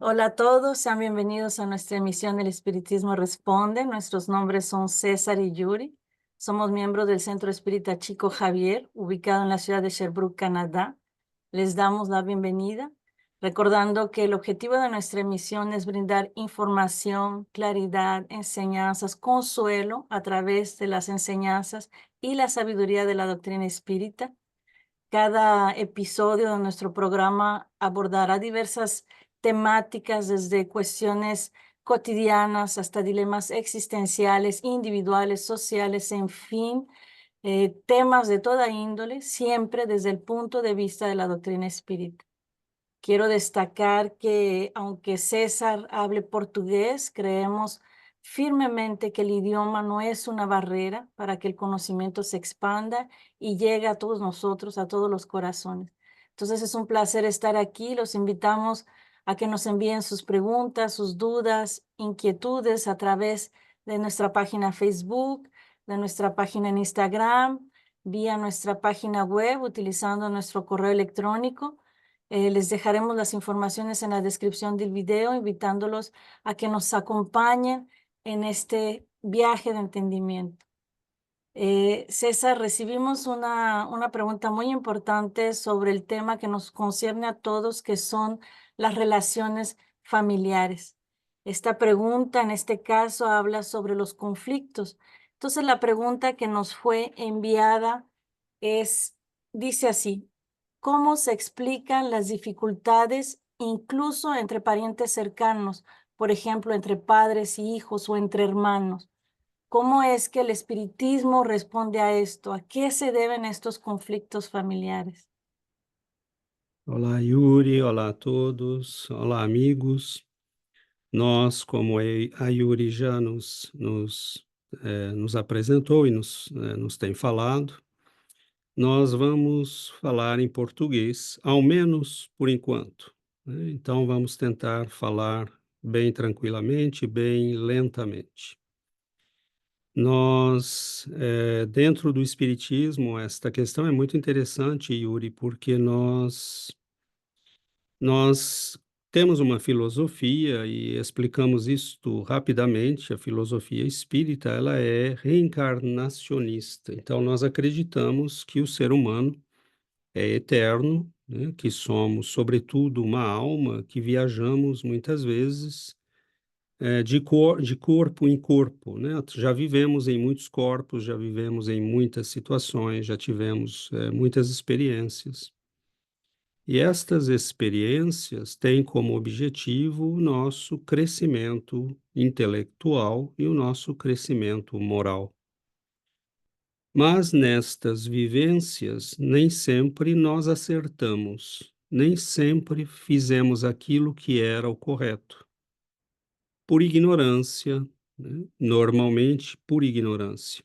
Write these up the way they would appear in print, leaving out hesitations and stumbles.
Hola a todos, sean bienvenidos a nuestra emisión del Espiritismo Responde. Nuestros nombres son César y Yuri. Somos miembros del Centro Espírita Chico Javier, ubicado en la ciudad de Sherbrooke, Canadá. Les damos la bienvenida, recordando que el objetivo de nuestra emisión es brindar información, claridad, enseñanzas, consuelo a través de las enseñanzas y la sabiduría de la doctrina espírita. Cada episodio de nuestro programa abordará diversas temáticas, desde cuestiones cotidianas hasta dilemas existenciales, individuales, sociales, en fin, temas de toda índole, siempre desde el punto de vista de la doctrina espírita. Quiero destacar que aunque César hable portugués, creemos firmemente que el idioma no es una barrera para que el conocimiento se expanda y llegue a todos nosotros, a todos los corazones. Entonces es un placer estar aquí. Los invitamos a que nos envíen sus preguntas, sus dudas, inquietudes a través de nuestra página Facebook, de nuestra página en Instagram, vía nuestra página web, utilizando nuestro correo electrónico. Les dejaremos las informaciones en la descripción del video, invitándolos a que nos acompañen en este viaje de entendimiento. César, recibimos una pregunta muy importante sobre el tema que nos concierne a todos, que son las relaciones familiares. Esta pregunta, en este caso, habla sobre los conflictos. Entonces, la pregunta que nos fue enviada dice así: ¿cómo se explican las dificultades incluso entre parientes cercanos, por ejemplo, entre padres y hijos o entre hermanos? ¿Cómo es que el espiritismo responde a esto? ¿A qué se deben estos conflictos familiares? Olá, Yuri. Olá a todos. Olá, amigos. Nós, como a Yuri já nos apresentou e nos tem falado, nós vamos falar em português, ao menos por enquanto, né? Então, vamos tentar falar bem tranquilamente, bem lentamente. Dentro do Espiritismo, esta questão é muito interessante, Yuri, porque nós temos uma filosofia e explicamos isto rapidamente. A filosofia espírita, ela é reencarnacionista. Então, nós acreditamos que o ser humano é eterno, né, que somos, sobretudo, uma alma que viajamos muitas vezes de corpo em corpo, né? Já vivemos em muitos corpos, já vivemos em muitas situações, já tivemos muitas experiências. E estas experiências têm como objetivo o nosso crescimento intelectual e o nosso crescimento moral. Mas nestas vivências, nem sempre nós acertamos, nem sempre fizemos aquilo que era o correto, por ignorância, né? Normalmente por ignorância.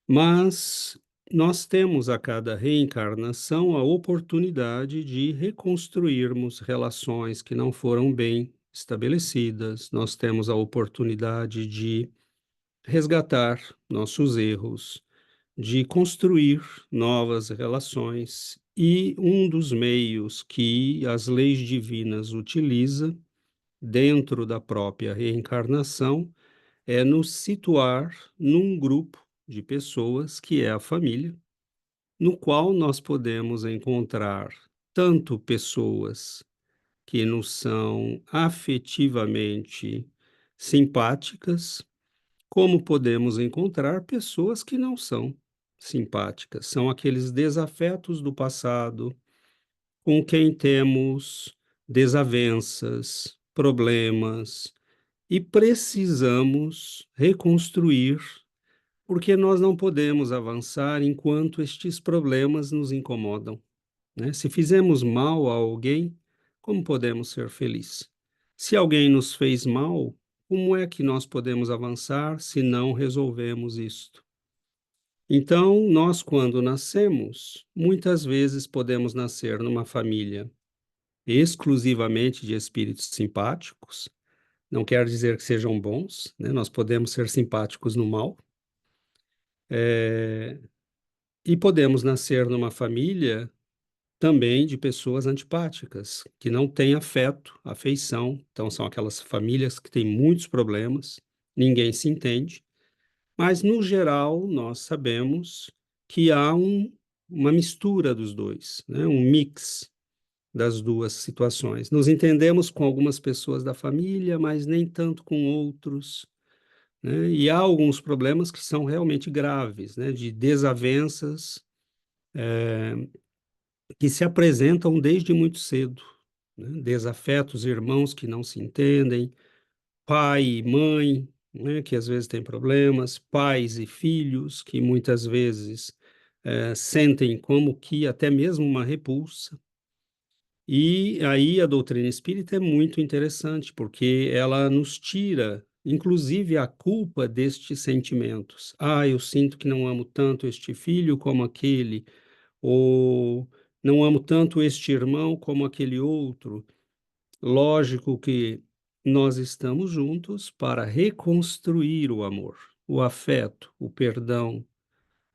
Mas nós temos a cada reencarnação a oportunidade de reconstruirmos relações que não foram bem estabelecidas, nós temos a oportunidade de resgatar nossos erros, de construir novas relações, e um dos meios que as leis divinas utilizam dentro da própria reencarnação é nos situar num grupo de pessoas que é a família, no qual nós podemos encontrar tanto pessoas que nos são afetivamente simpáticas, como podemos encontrar pessoas que não são simpáticas. São aqueles desafetos do passado com quem temos desavenças, problemas, e precisamos reconstruir, porque nós não podemos avançar enquanto estes problemas nos incomodam, né? Se fizemos mal a alguém, como podemos ser felizes? Se alguém nos fez mal, como é que nós podemos avançar se não resolvemos isto? Então, nós, quando nascemos, muitas vezes podemos nascer numa família exclusivamente de espíritos simpáticos. Não quer dizer que sejam bons, né? Nós podemos ser simpáticos no mal. E podemos nascer numa família também de pessoas antipáticas, que não têm afeto, afeição. Então, são aquelas famílias que têm muitos problemas, ninguém se entende, mas, no geral, nós sabemos que há uma mistura dos dois, né? Um mix das duas situações. Nos entendemos com algumas pessoas da família, mas nem tanto com outros, né? E há alguns problemas que são realmente graves, né? De desavenças que se apresentam desde muito cedo, né? Desafetos, irmãos que não se entendem, pai e mãe, né? Que às vezes têm problemas, pais e filhos que muitas vezes sentem como que até mesmo uma repulsa. E aí a doutrina espírita é muito interessante, porque ela nos tira, inclusive, a culpa destes sentimentos. Ah, eu sinto que não amo tanto este filho como aquele, ou não amo tanto este irmão como aquele outro. Lógico que nós estamos juntos para reconstruir o amor, o afeto, o perdão,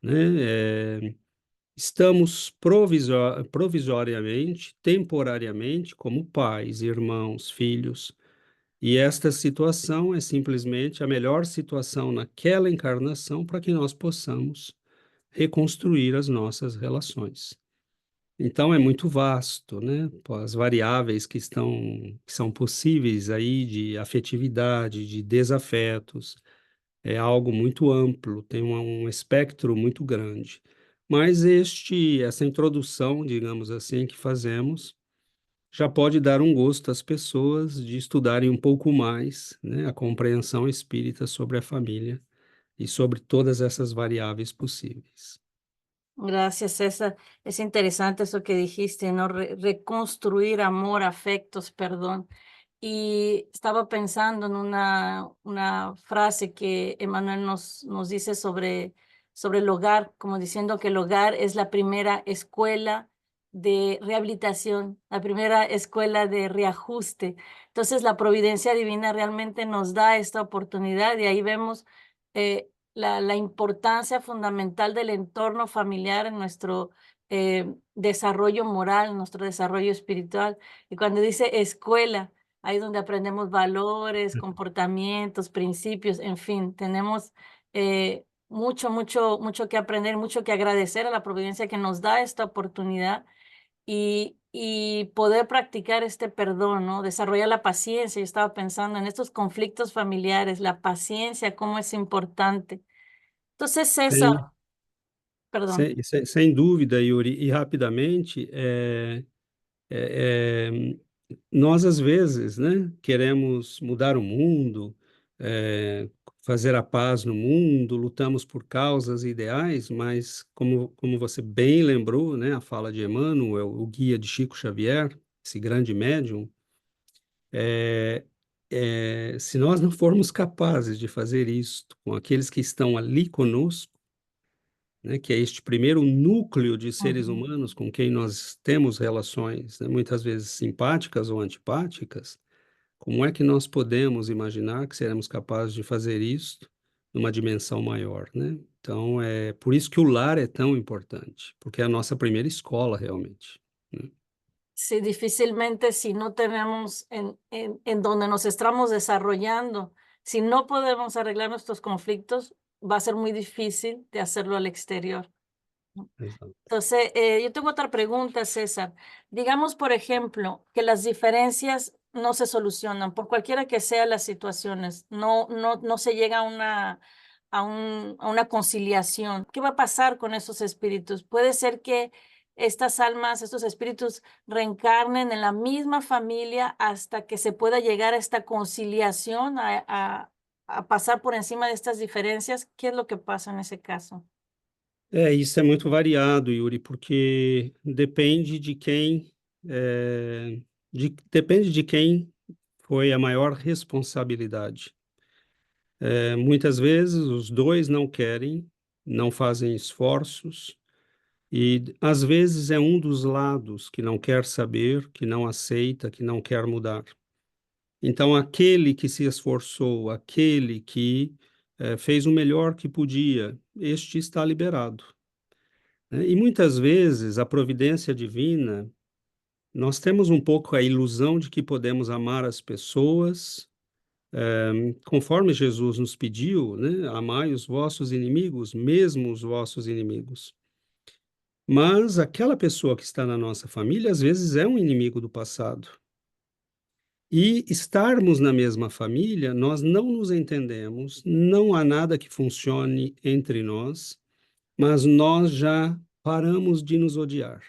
né? Estamos provisoriamente, temporariamente, como pais, irmãos, filhos, e esta situação é simplesmente a melhor situação naquela encarnação para que nós possamos reconstruir as nossas relações. Então é muito vasto, né? As variáveis que são possíveis aí de afetividade, de desafetos, é algo muito amplo, tem um espectro muito grande. Mas essa introdução, digamos assim, que fazemos, já pode dar um gosto às pessoas de estudarem um pouco mais, né, a compreensão espírita sobre a família e sobre todas essas variáveis possíveis. Gracias, César. Es interesante eso que dijiste, ¿no? Reconstruir amor, afectos, perdón. Y estaba pensando en una frase que Emmanuel nos dice sobre el hogar, como diciendo que el hogar es la primera escuela de rehabilitación, la primera escuela de reajuste. Entonces, la providencia divina realmente nos da esta oportunidad y ahí vemos la importancia fundamental del entorno familiar en nuestro desarrollo moral, en nuestro desarrollo espiritual. Y cuando dice escuela, ahí donde aprendemos valores, comportamientos, principios, en fin, tenemos mucho que aprender, mucho que agradecer a la providencia que nos da esta oportunidad y poder practicar este perdón, ¿no? Desarrollar la paciencia. Yo estaba pensando en estos conflictos familiares, la paciencia, cómo es importante. Entonces, César, Sem, perdón. sem dúvida, Yuri, e rapidamente, É, nós, às vezes, né, queremos mudar o mundo, fazer a paz no mundo, lutamos por causas e ideais, mas, como você bem lembrou, né, a fala de Emmanuel, o guia de Chico Xavier, esse grande médium, é, se nós não formos capazes de fazer isso com aqueles que estão ali conosco, né, que é este primeiro núcleo de seres Ujú. humanos com quem nós temos relações, né, muitas vezes simpáticas ou antipáticas, como é que nós podemos imaginar que seremos capazes de fazer isso numa dimensão maior, né? Então, é por isso que o lar é tão importante, porque é a nossa primeira escola, realmente, né? Sí, difícilmente si no tenemos en donde nos estamos desarrollando, si no podemos arreglar nuestros conflictos, va a ser muy difícil de hacerlo al exterior. Exato. Entonces, yo tengo otra pregunta, César. Digamos, por ejemplo, que las diferencias no se solucionan por cualquiera que sean las situaciones, no se llega a a una conciliación. ¿Qué va a pasar con esos espíritus? Puede ser que estas almas, estos espíritus reencarnen en la misma familia hasta que se pueda llegar a esta conciliación, a pasar por encima de estas diferencias. ¿Qué es lo que pasa en ese caso? Isso é muito variado, Yuri, porque depende de quem, depende de quem foi a maior responsabilidade. Muitas vezes os dois não querem, não fazem esforços, e às vezes é um dos lados que não quer saber, que não aceita, que não quer mudar. Então, aquele que se esforçou, aquele que fez o melhor que podia, este está liberado. né? E muitas vezes a providência divina, nós temos um pouco a ilusão de que podemos amar as pessoas, conforme Jesus nos pediu, né? Amai os vossos inimigos, mesmo os vossos inimigos. Mas aquela pessoa que está na nossa família, às vezes é um inimigo do passado. E estarmos na mesma família, nós não nos entendemos, não há nada que funcione entre nós, mas nós já paramos de nos odiar.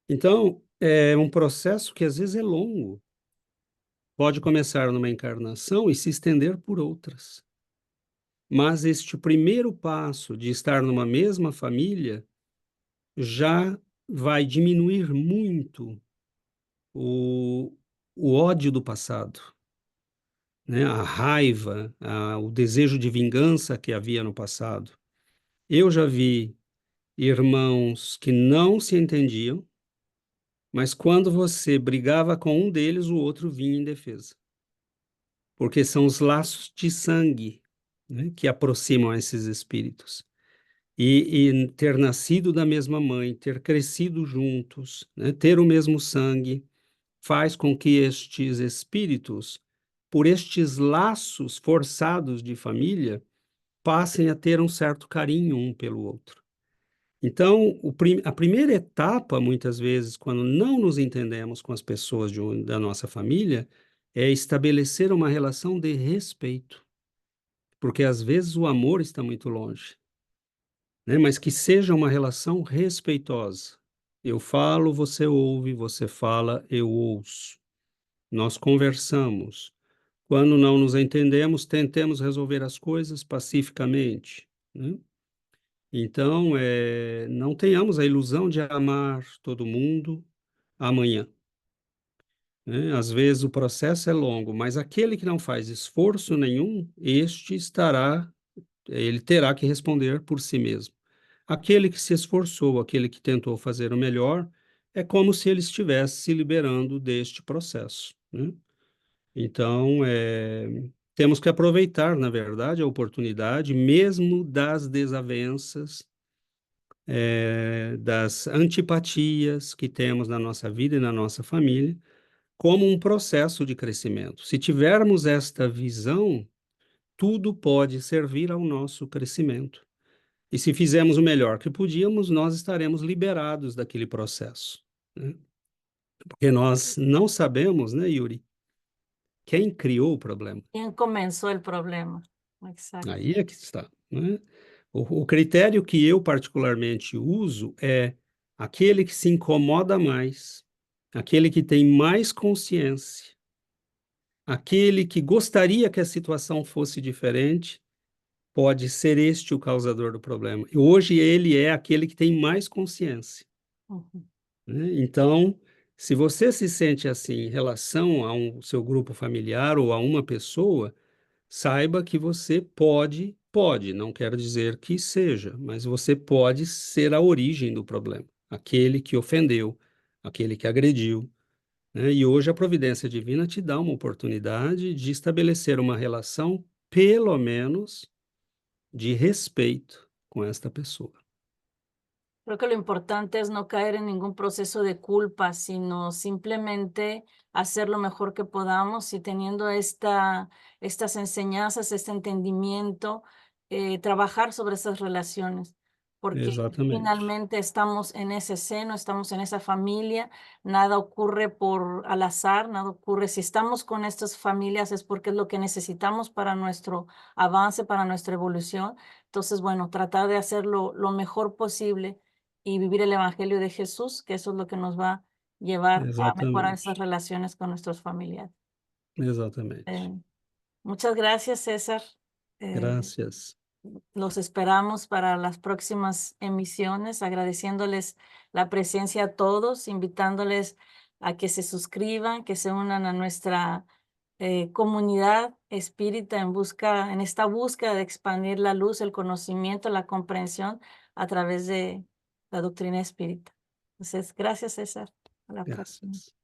Então, é um processo que às vezes é longo. Pode começar numa encarnação e se estender por outras. Mas este primeiro passo de estar numa mesma família já vai diminuir muito o, o ódio do passado, né? A raiva, o desejo de vingança que havia no passado. Eu já vi irmãos que não se entendiam, mas quando você brigava com um deles, o outro vinha em defesa. Porque são os laços de sangue, né, que aproximam esses espíritos. E ter nascido da mesma mãe, ter crescido juntos, né, ter o mesmo sangue, faz com que estes espíritos, por estes laços forçados de família, passem a ter um certo carinho um pelo outro. Então, a primeira etapa, muitas vezes, quando não nos entendemos com as pessoas da nossa família, é estabelecer uma relação de respeito, porque às vezes o amor está muito longe, né? Mas que seja uma relação respeitosa. Eu falo, você ouve, você fala, eu ouço. Nós conversamos. Quando não nos entendemos, tentemos resolver as coisas pacificamente, né? Então, não tenhamos a ilusão de amar todo mundo amanhã, né? Às vezes o processo é longo, mas aquele que não faz esforço nenhum, ele terá que responder por si mesmo. Aquele que se esforçou, aquele que tentou fazer o melhor, é como se ele estivesse se liberando deste processo, né? Então, temos que aproveitar, na verdade, a oportunidade, mesmo das desavenças, das antipatias que temos na nossa vida e na nossa família, como um processo de crescimento. Se tivermos esta visão, tudo pode servir ao nosso crescimento. E se fizermos o melhor que podíamos, nós estaremos liberados daquele processo, né? Porque nós não sabemos, né, Yuri, quem criou o problema. ¿Quién comenzó el problema? Exacto. Aí é que está, né? O critério que eu particularmente uso é aquele que se incomoda mais, aquele que tem mais consciência, aquele que gostaria que a situação fosse diferente, pode ser este o causador do problema. E hoje ele é aquele que tem mais consciência, Ujú. né? Então, se você se sente assim em relação a seu grupo familiar ou a uma pessoa, saiba que você pode, não quero dizer que seja, mas você pode ser a origem do problema, aquele que ofendeu, aquele que agrediu, né? E hoje a providência divina te dá uma oportunidade de estabelecer uma relação, pelo menos, de respeito com esta pessoa. Creo que lo importante es no caer en ningún proceso de culpa, sino simplemente hacer lo mejor que podamos y teniendo estas enseñanzas, este entendimiento, trabajar sobre esas relaciones, porque Exatamente, finalmente estamos en ese seno, estamos en esa familia, nada ocurre por al azar, nada ocurre. Si estamos con estas familias es porque es lo que necesitamos para nuestro avance, para nuestra evolución. Entonces, bueno, tratar de hacerlo lo mejor posible y vivir el evangelio de Jesús, que eso es lo que nos va a llevar a mejorar esas exatamente, relaciones con nuestros familiares. exatamente. Eh, Muchas gracias, César. Eh, Graças. los esperamos para las próximas emisiones, agradeciéndoles la presencia a todos, invitándoles a que se suscriban, que se unan a nuestra comunidad espírita en esta búsqueda de expandir la luz, el conocimiento, la comprensión a través de la doctrina espírita. Entonces, gracias, César. A la próxima. Graças.